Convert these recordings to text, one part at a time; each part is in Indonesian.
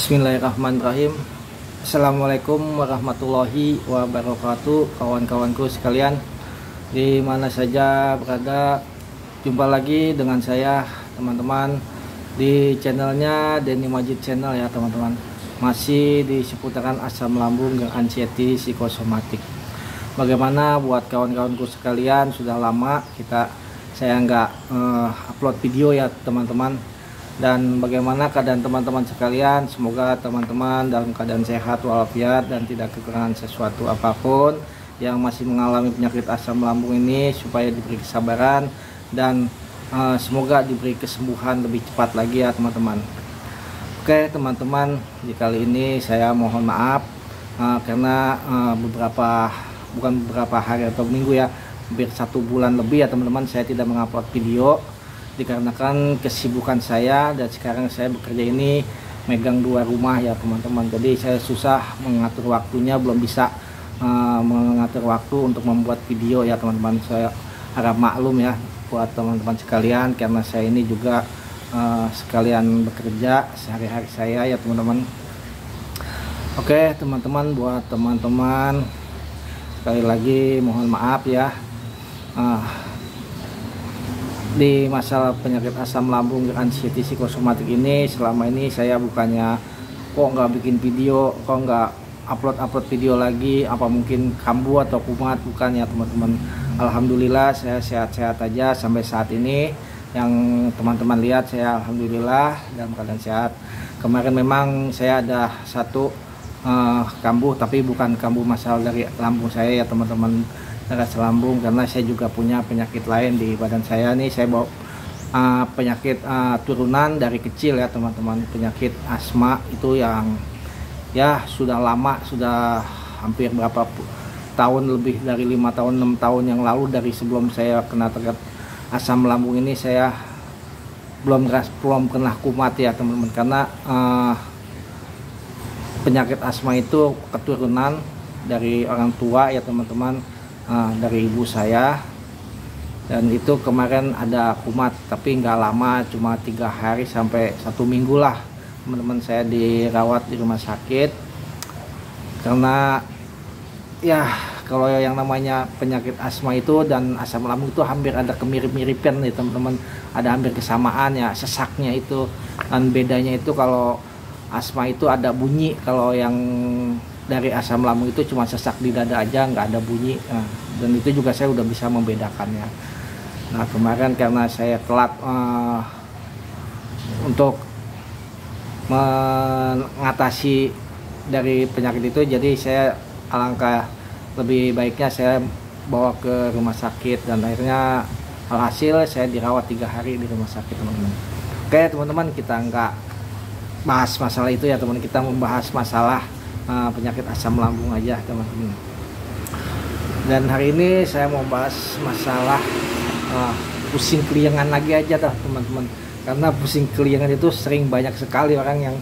Bismillahirrahmanirrahim. Assalamualaikum warahmatullahi wabarakatuh, kawan-kawanku sekalian di mana saja berada. Jumpa lagi dengan saya teman-teman di channelnya Denny Majid Channel ya teman-teman. Masih di seputaran asam lambung dan anxiety psikosomatik. Bagaimana buat kawan-kawanku sekalian, sudah lama saya nggak upload video ya teman-teman. Dan bagaimana keadaan teman-teman sekalian? Semoga teman-teman dalam keadaan sehat walafiat dan tidak kekurangan sesuatu apapun. Yang masih mengalami penyakit asam lambung ini supaya diberi kesabaran dan semoga diberi kesembuhan lebih cepat lagi ya teman-teman. Oke teman-teman, di kali ini saya mohon maaf karena bukan beberapa hari atau minggu ya, hampir 1 bulan lebih ya teman-teman saya tidak mengupload video. Dikarenakan kesibukan saya dan sekarang saya bekerja ini megang 2 rumah ya teman-teman, jadi saya susah mengatur waktunya, belum bisa mengatur waktu untuk membuat video ya teman-teman. Saya harap maklum ya buat teman-teman sekalian karena saya ini juga sekalian bekerja sehari-hari saya ya teman-teman. Oke teman-teman, buat teman-teman sekali lagi mohon maaf ya. Di masalah penyakit asam lambung dan anxiety psikosomatik ini, selama ini saya bukannya kok nggak bikin video, kok nggak upload video lagi, apa mungkin kambuh atau kumat, bukan ya teman-teman. Alhamdulillah saya sehat-sehat aja sampai saat ini. Yang teman-teman lihat saya alhamdulillah dalam keadaan sehat. Kemarin memang saya ada satu kambuh, tapi bukan kambuh masalah dari lambung saya ya teman-teman, rasa lambung, karena saya juga punya penyakit lain di badan saya nih. Saya bawa penyakit turunan dari kecil ya teman-teman, penyakit asma itu yang ya sudah lama, sudah hampir berapa tahun, lebih dari 5 tahun 6 tahun yang lalu. Dari sebelum saya kena terkena asam lambung ini saya belum pernah kumat ya teman-teman, karena penyakit asma itu keturunan dari orang tua ya teman-teman, dari ibu saya. Dan itu kemarin ada kumat, tapi nggak lama, cuma 3 hari sampai 1 minggu lah teman-teman saya dirawat di rumah sakit. Karena ya kalau yang namanya penyakit asma itu dan asam lambung itu hampir ada kemirip-miripan nih teman-teman, ada hampir kesamaan ya sesaknya itu. Dan bedanya itu kalau asma itu ada bunyi, kalau yang dari asam lambung itu cuma sesak di dada aja, nggak ada bunyi. Dan itu juga saya udah bisa membedakannya. Nah kemarin karena saya telat untuk mengatasi dari penyakit itu, jadi saya alangkah lebih baiknya saya bawa ke rumah sakit, dan akhirnya alhasil saya dirawat 3 hari di rumah sakit teman-teman. Oke teman-teman, kita nggak bahas masalah itu ya teman-teman, kita membahas masalah penyakit asam lambung aja teman-teman. Dan hari ini saya mau bahas masalah pusing keliengan lagi aja teman-teman, karena pusing keliengan itu sering banyak sekali orang yang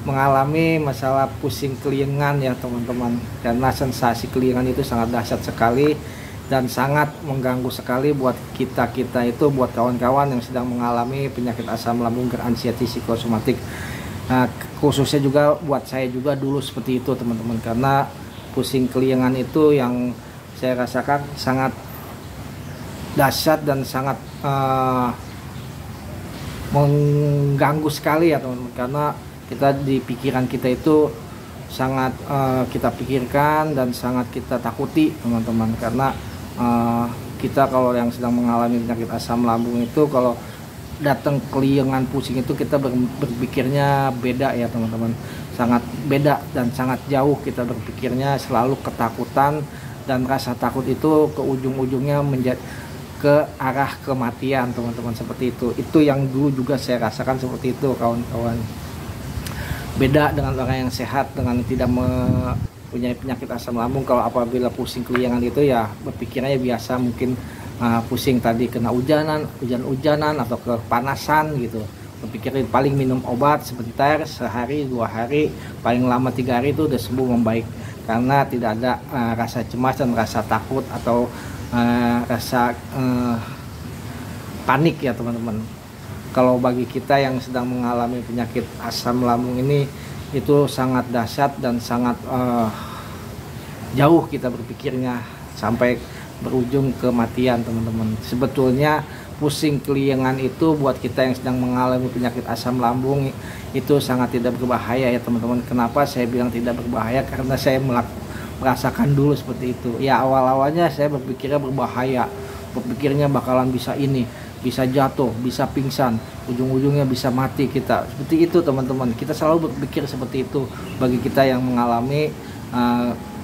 mengalami masalah pusing keliengan ya teman-teman, karena sensasi keliengan itu sangat dahsyat sekali dan sangat mengganggu sekali buat kita itu, buat kawan-kawan yang sedang mengalami penyakit asam lambung dan anxiety psikosomatik. Nah, khususnya juga buat saya juga dulu seperti itu teman-teman, karena pusing keliengan itu yang saya rasakan sangat dahsyat dan sangat mengganggu sekali ya teman-teman, karena kita di pikiran kita itu sangat kita pikirkan dan sangat kita takuti teman-teman. Karena kita kalau yang sedang mengalami penyakit asam lambung itu, kalau datang keliengan pusing itu kita berpikirnya beda ya teman-teman, sangat beda dan sangat jauh kita berpikirnya, selalu ketakutan, dan rasa takut itu ke ujung-ujungnya ke arah kematian teman-teman, seperti itu yang dulu juga saya rasakan seperti itu kawan-kawan. Beda dengan orang yang sehat, dengan tidak mempunyai penyakit asam lambung. Kalau apabila pusing keliengan itu ya berpikirnya biasa, mungkin pusing tadi kena hujan-hujanan atau kepanasan gitu, berpikirin paling minum obat sebentar, sehari 2 hari, paling lama 3 hari itu udah sembuh membaik, karena tidak ada rasa cemas dan rasa takut atau rasa panik ya teman-teman. Kalau bagi kita yang sedang mengalami penyakit asam lambung ini itu sangat dahsyat dan sangat jauh kita berpikirnya sampai berujung kematian teman-teman. Sebetulnya pusing keliengan itu buat kita yang sedang mengalami penyakit asam lambung itu sangat tidak berbahaya ya teman-teman. Kenapa saya bilang tidak berbahaya? Karena saya merasakan dulu seperti itu. Ya awal-awalnya saya berpikirnya berbahaya, berpikirnya bakalan bisa ini, bisa jatuh, bisa pingsan, ujung-ujungnya bisa mati kita. Seperti itu teman-teman. Kita selalu berpikir seperti itu bagi kita yang mengalami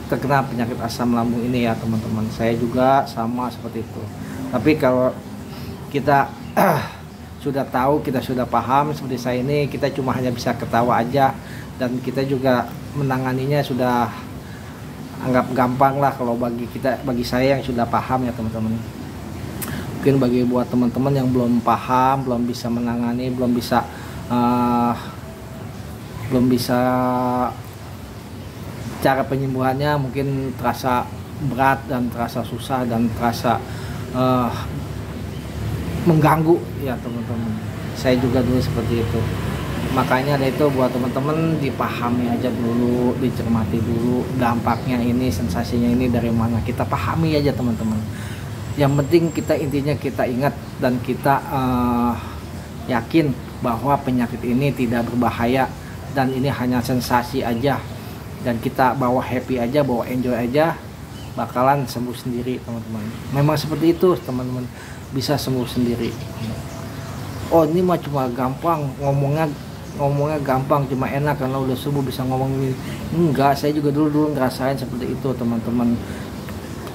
terkena penyakit asam lambung ini ya teman-teman. Saya juga sama seperti itu. Tapi kalau kita sudah tahu, kita sudah paham seperti saya ini, kita cuma hanya bisa ketawa aja, dan kita juga menanganinya sudah anggap gampang lah kalau bagi saya yang sudah paham ya teman-teman. Mungkin bagi buat teman-teman yang belum paham, belum bisa menangani, belum bisa cara penyembuhannya, mungkin terasa berat dan terasa susah dan terasa mengganggu ya teman-teman. Saya juga dulu seperti itu. Makanya ada itu buat teman-teman, dipahami aja dulu, dicermati dulu dampaknya ini, sensasinya ini dari mana, kita pahami aja teman-teman. Yang penting intinya kita ingat dan kita yakin bahwa penyakit ini tidak berbahaya dan ini hanya sensasi aja, dan kita bawa happy aja, bawa enjoy aja, bakalan sembuh sendiri teman-teman. Memang seperti itu teman-teman, bisa sembuh sendiri. Oh ini mah cuma gampang, ngomongnya gampang, cuma enak karena udah sembuh bisa ngomong ini. Enggak, saya juga dulu ngerasain seperti itu teman-teman.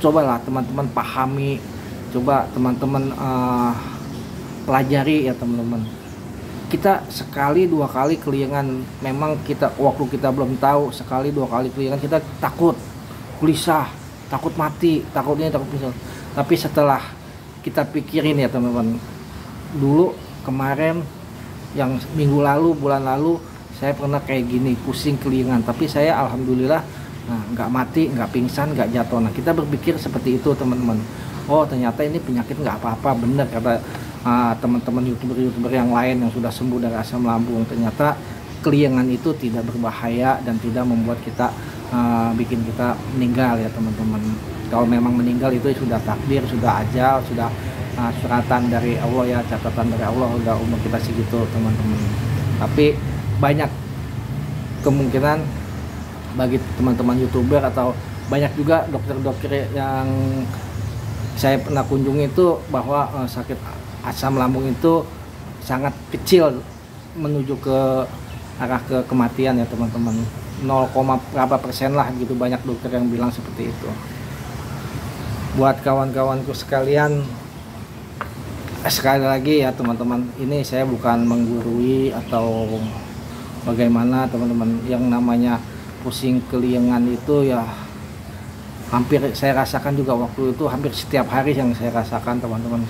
Cobalah teman-teman pahami, coba teman-teman pelajari ya teman-teman. Kita sekali dua kali keliengan, memang kita waktu kita belum tahu, sekali dua kali keliengan kita takut, gelisah, takut mati, takutnya takut pisah. Tapi setelah kita pikirin ya teman-teman, dulu kemarin yang minggu lalu, bulan lalu saya pernah kayak gini, pusing keliengan, tapi saya alhamdulillah nggak mati, nggak pingsan, nggak jatuh. Nah kita berpikir seperti itu teman-teman. Oh ternyata ini penyakit nggak apa-apa, bener kata teman-teman youtuber yang lain yang sudah sembuh dari asam lambung. Ternyata keliengan itu tidak berbahaya dan tidak membuat kita bikin kita meninggal ya teman-teman. Kalau memang meninggal itu sudah takdir, sudah ajal, sudah suratan dari Allah ya, catatan dari Allah, udah umur kita segitu teman-teman. Tapi banyak kemungkinan bagi teman-teman youtuber atau banyak juga dokter-dokter yang saya pernah kunjungi itu bahwa sakit asam lambung itu sangat kecil menuju ke arah ke kematian ya teman-teman. 0, berapa persen lah gitu, banyak dokter yang bilang seperti itu. Buat kawan-kawanku sekalian, sekali lagi ya teman-teman, ini saya bukan menggurui atau bagaimana teman-teman. Yang namanya pusing keliengan itu ya hampir saya rasakan juga waktu itu, hampir setiap hari yang saya rasakan teman-teman.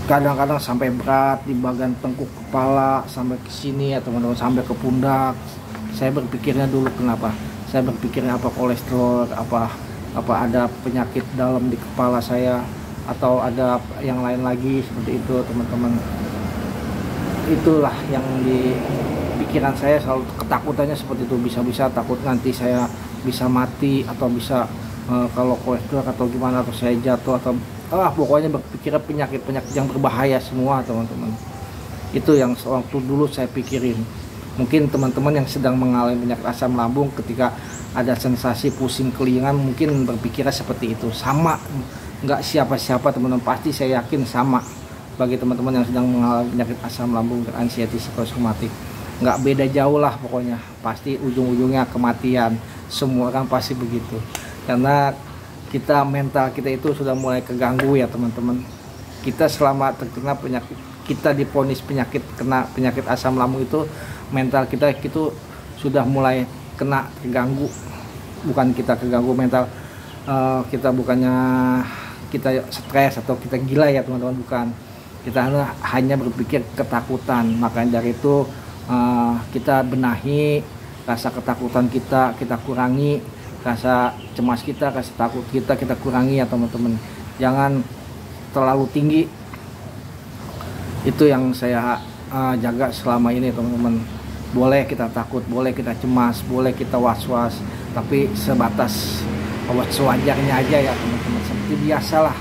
Kadang-kadang sampai berat di bagian tengkuk kepala, sampai ke sini ya teman-teman, sampai ke pundak. Saya berpikirnya dulu kenapa? Saya berpikirnya apa kolesterol, apa ada penyakit dalam di kepala saya, atau ada yang lain lagi seperti itu teman-teman. Itulah yang di pikiran saya selalu, ketakutannya seperti itu. Bisa-bisa takut nanti saya bisa mati, atau bisa kalau kolesterol atau gimana, atau saya jatuh, atau pokoknya berpikir penyakit-penyakit yang berbahaya semua teman-teman. Itu yang waktu dulu saya pikirin. Mungkin teman-teman yang sedang mengalami penyakit asam lambung, ketika ada sensasi pusing keliengan mungkin berpikirnya seperti itu. Sama, nggak siapa-siapa teman-teman, pasti saya yakin sama bagi teman-teman yang sedang mengalami penyakit asam lambung, anxiety psikosomatik. Nggak beda jauh lah pokoknya, pasti ujung-ujungnya kematian. Semua orang pasti begitu, karena kita, mental kita itu sudah mulai keganggu ya teman-teman. Kita selama terkena penyakit, kita divonis kena penyakit asam lambung itu, mental kita itu sudah mulai keganggu. Bukan kita keganggu mental kita, bukannya kita stres atau kita gila ya teman-teman, bukan. Kita hanya berpikir ketakutan. Makanya dari itu kita benahi rasa ketakutan kita kurangi, rasa cemas kita, rasa takut kita kurangi ya teman-teman. Jangan terlalu tinggi. Itu yang saya jaga selama ini teman-teman. Boleh kita takut, boleh kita cemas, boleh kita was-was, tapi sebatas sewajarnya aja ya teman-teman, seperti biasalah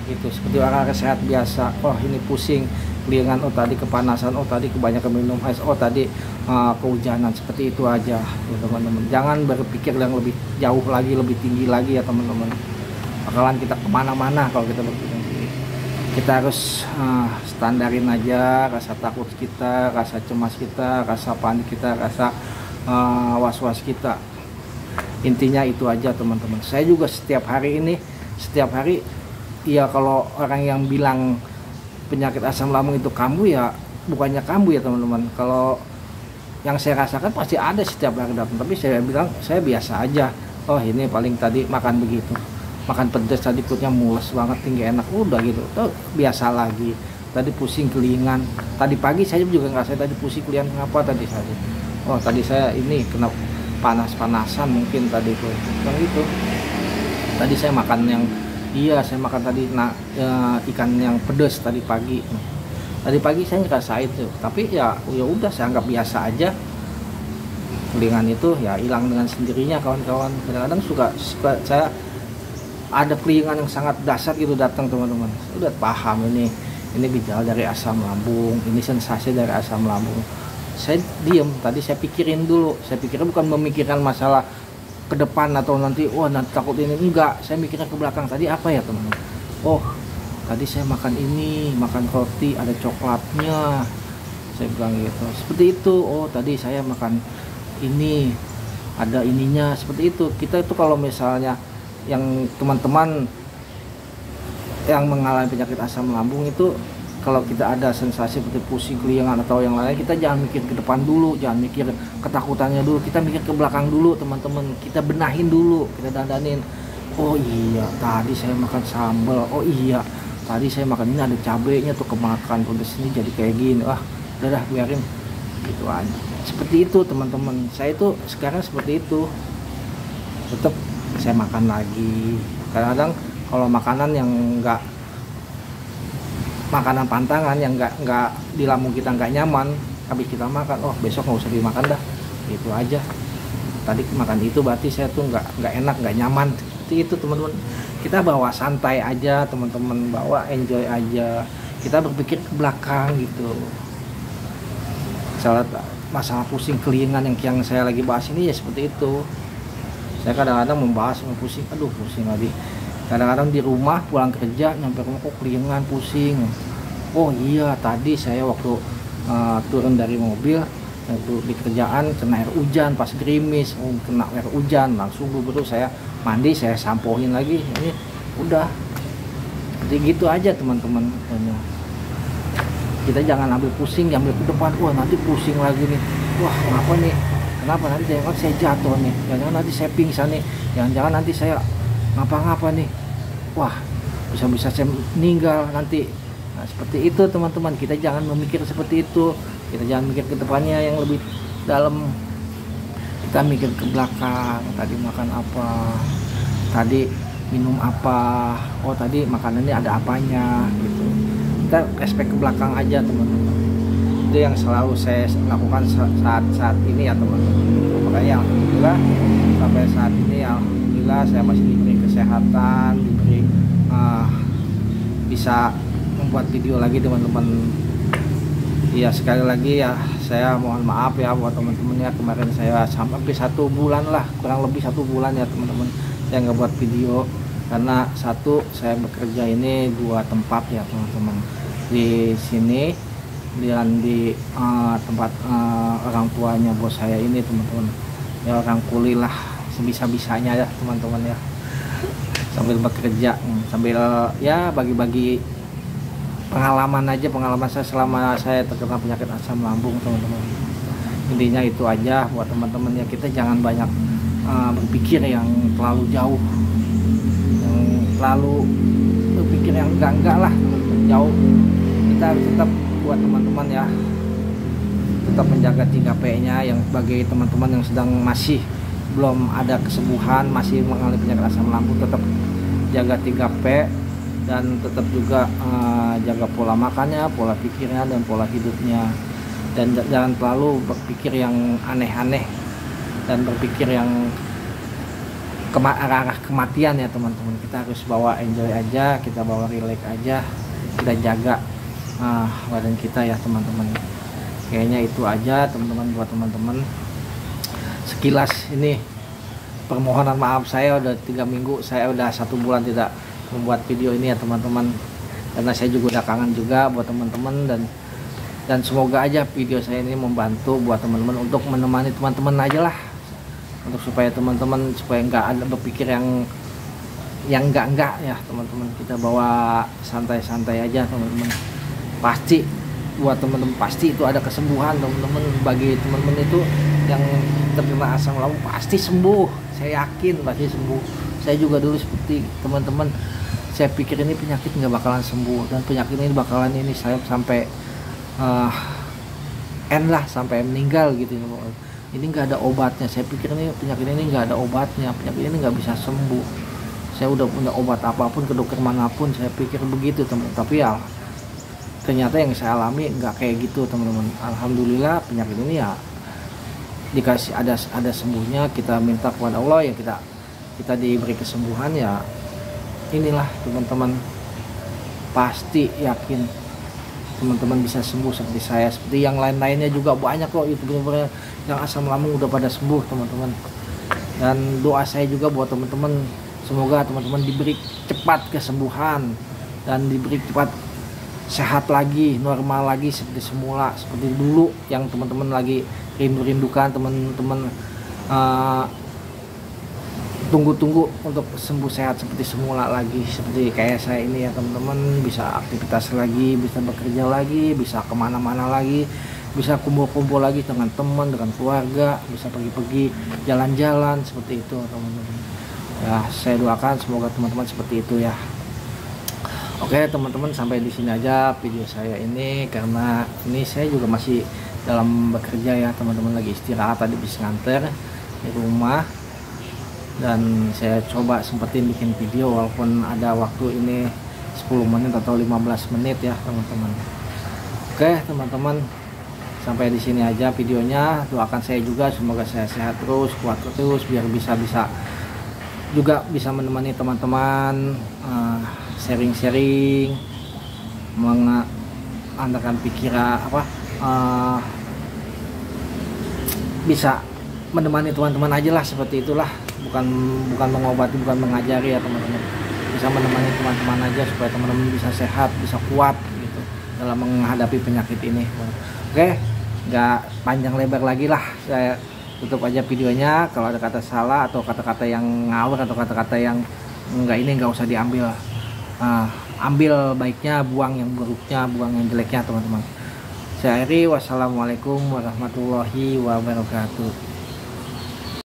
gitu, seperti orang sehat biasa. Oh ini pusing, kelingan, oh tadi kepanasan, oh tadi kebanyakan minum es, oh tadi kehujanan, seperti itu aja ya teman-teman. Jangan berpikir yang lebih jauh lagi, lebih tinggi lagi ya teman-teman, bakalan kita kemana-mana kalau kita berpikir. Kita harus standarin aja rasa takut kita, rasa cemas kita, rasa panik kita, rasa was-was kita. Intinya itu aja teman-teman. Saya juga setiap hari ya, kalau orang yang bilang penyakit asam lambung itu kambuh, ya bukannya kambuh ya teman-teman. Kalau yang saya rasakan pasti ada setiap hari datang, tapi saya bilang saya biasa aja. Oh ini paling tadi makan begitu, makan pedas, tadi perutnya mules banget, tinggi enak, udah gitu, tuh biasa lagi. Tadi pusing kelingan, tadi pagi saya juga ngerasain tadi pusing kelingan. Kenapa tadi saya? Oh tadi saya ini kena panas-panasan mungkin tadi tuh, yang itu. Tadi saya makan yang saya makan tadi ikan yang pedas tadi pagi. Tadi pagi saya ngerasain itu, tapi ya udah saya anggap biasa aja. Kelingan itu ya hilang dengan sendirinya kawan-kawan. Kadang-kadang suka saya ada kelingan yang sangat dasar gitu datang teman-teman. Udah paham ini gejala dari asam lambung, ini sensasi dari asam lambung. Saya diem, tadi saya pikirin dulu. Saya pikirnya bukan memikirkan masalah ke depan atau nanti nanti takut ini, enggak. Saya mikirnya ke belakang, tadi apa ya teman-teman. Oh tadi saya makan ini, makan roti ada coklatnya, saya bilang gitu, seperti itu. Oh tadi saya makan ini ada ininya, seperti itu. Kita itu kalau misalnya yang teman-teman yang mengalami penyakit asam lambung itu, kalau kita ada sensasi seperti pusing, kelingan atau yang lain, kita jangan mikir ke depan dulu, jangan mikir ketakutannya dulu, kita mikir ke belakang dulu teman-teman. Kita benahin dulu, kita dandanin. Oh iya tadi saya makan sambal, oh iya tadi saya makan ini ada cabenya tuh, kemakan pedes ini jadi kayak gini. Udah biarin gitu aja. Seperti itu teman-teman. Saya itu sekarang seperti itu, tetap saya makan lagi. Kadang-kadang kalau makanan yang enggak, makanan pantangan yang enggak di lambung kita enggak nyaman, habis kita makan, besok nggak usah dimakan dah, gitu aja. Tadi makan itu berarti saya tuh enggak enak, enggak nyaman. Seperti itu teman-teman. Kita bawa santai aja teman-teman, bawa enjoy aja. Kita berpikir ke belakang gitu. Masalah pusing kelingan yang saya lagi bahas ini ya seperti itu. Saya kadang-kadang membahas pusing, pusing lagi. Kadang-kadang di rumah pulang kerja nyampe rumah kok kelingan, pusing. Oh iya tadi saya waktu turun dari mobil di kerjaan kena air hujan, pas gerimis, kena air hujan, langsung buru-buru saya mandi, saya sampoin lagi. Ini udah jadi gitu aja teman-teman. Kita jangan ambil pusing, ambil ke depan, nanti pusing lagi nih, kenapa nanti jangan saya jatuh nih, jangan nanti saya pingsan nih, jangan nanti saya ngapa-ngapa nih, bisa-bisa saya meninggal nanti. Nah seperti itu teman-teman. Kita jangan memikir seperti itu. Kita jangan mikir ke depannya yang lebih dalam. Kita mikir ke belakang, tadi makan apa, tadi minum apa, tadi makanannya ada apanya gitu. Kita respect ke belakang aja teman-teman. Itu yang selalu saya lakukan saat ini ya teman-teman. Makanya alhamdulillah sampai saat ini alhamdulillah saya masih diberi kesehatan, diberi bisa membuat video lagi teman-teman. Ya sekali lagi ya saya mohon maaf ya buat teman-teman ya, kemarin saya sampai 1 bulan lah, kurang lebih 1 bulan ya teman-teman saya nggak buat video, karena satu saya bekerja ini 2 tempat ya teman-teman, di sini dan di tempat orang tuanya bos saya ini teman-teman ya, orang kuli lah sebisa-bisanya ya teman-teman ya, sambil bekerja sambil ya bagi-bagi pengalaman saya selama saya terkena penyakit asam lambung teman-teman. Intinya itu aja buat teman-teman ya, kita jangan banyak berpikir yang terlalu jauh, yang terlalu berpikir yang enggak lah jauh. Kita harus tetap buat teman-teman ya, tetap menjaga 3P nya, yang bagi teman-teman yang sedang masih belum ada kesembuhan, masih mengalami penyakit asam lambung, tetap jaga 3P dan tetap juga jaga pola makannya, pola pikirnya, dan pola hidupnya, dan jangan terlalu berpikir yang aneh-aneh dan berpikir yang arah kematian ya teman-teman. Kita harus bawa enjoy aja, kita bawa relax aja, kita jaga badan kita ya teman-teman. Kayaknya itu aja teman-teman buat teman-teman. Sekilas ini permohonan maaf, saya udah 3 minggu, saya udah 1 bulan tidak membuat video ini ya teman-teman, karena saya juga udah kangen juga buat teman-teman, dan semoga aja video saya ini membantu buat teman-teman untuk menemani teman-teman aja lah, untuk supaya teman-teman supaya nggak ada berpikir yang enggak ya teman-teman. Kita bawa santai-santai aja teman-teman. Pasti buat teman-teman pasti itu ada kesembuhan teman-teman. Bagi teman-teman itu yang terkena asam lambung pasti sembuh, saya yakin pasti sembuh. Saya juga dulu seperti teman-teman, saya pikir ini penyakit nggak bakalan sembuh, dan penyakit ini bakalan ini saya sampai end lah, sampai meninggal gitu. Ini nggak ada obatnya, saya pikir ini penyakit ini nggak ada obatnya, penyakit ini nggak bisa sembuh. Saya udah punya obat apapun ke dokter manapun, saya pikir begitu teman-teman. Tapi ya ternyata yang saya alami nggak kayak gitu teman-teman. Alhamdulillah penyakit ini ya dikasih ada sembuhnya. Kita minta kepada Allah ya, kita diberi kesembuhan ya. Inilah teman-teman, pasti yakin teman-teman bisa sembuh seperti saya, seperti yang lain-lainnya juga banyak kok youtuber yang asam lambung udah pada sembuh teman-teman. Dan doa saya juga buat teman-teman, semoga teman-teman diberi cepat kesembuhan dan diberi cepat sehat lagi, normal lagi seperti semula, seperti dulu yang teman-teman lagi rindu-rindukan. Teman-teman tunggu-tunggu untuk sembuh sehat seperti semula lagi, seperti kayak saya ini ya teman-teman, bisa aktivitas lagi, bisa bekerja lagi, bisa kemana-mana lagi, bisa kumpul-kumpul lagi dengan teman, dengan keluarga, bisa pergi-pergi jalan-jalan seperti itu teman-teman ya. Saya doakan semoga teman-teman seperti itu ya. Oke teman-teman, sampai di sini aja video saya ini, karena ini saya juga masih dalam bekerja ya teman-teman, lagi istirahat tadi bis nganter di rumah, dan saya coba sempetin bikin video walaupun ada waktu ini 10 menit atau 15 menit ya teman-teman. Oke teman-teman, sampai di sini aja videonya. Doakan saya juga semoga saya sehat terus, kuat terus, biar bisa juga bisa menemani teman-teman sharing-sharing, mengandalkan pikiran bisa menemani teman-teman aja lah, seperti itulah. Bukan mengobati, bukan mengajari ya teman-teman, bisa menemani teman-teman aja supaya teman-teman bisa sehat, bisa kuat gitu dalam menghadapi penyakit ini. Oke, nggak panjang lebar lagi lah, saya tutup aja videonya. Kalau ada kata salah atau kata-kata yang ngawur atau kata-kata yang nggak usah diambil. Ambil baiknya, buang yang buruknya, buang yang jeleknya teman-teman. Saya akhiri, wassalamualaikum warahmatullahi wabarakatuh.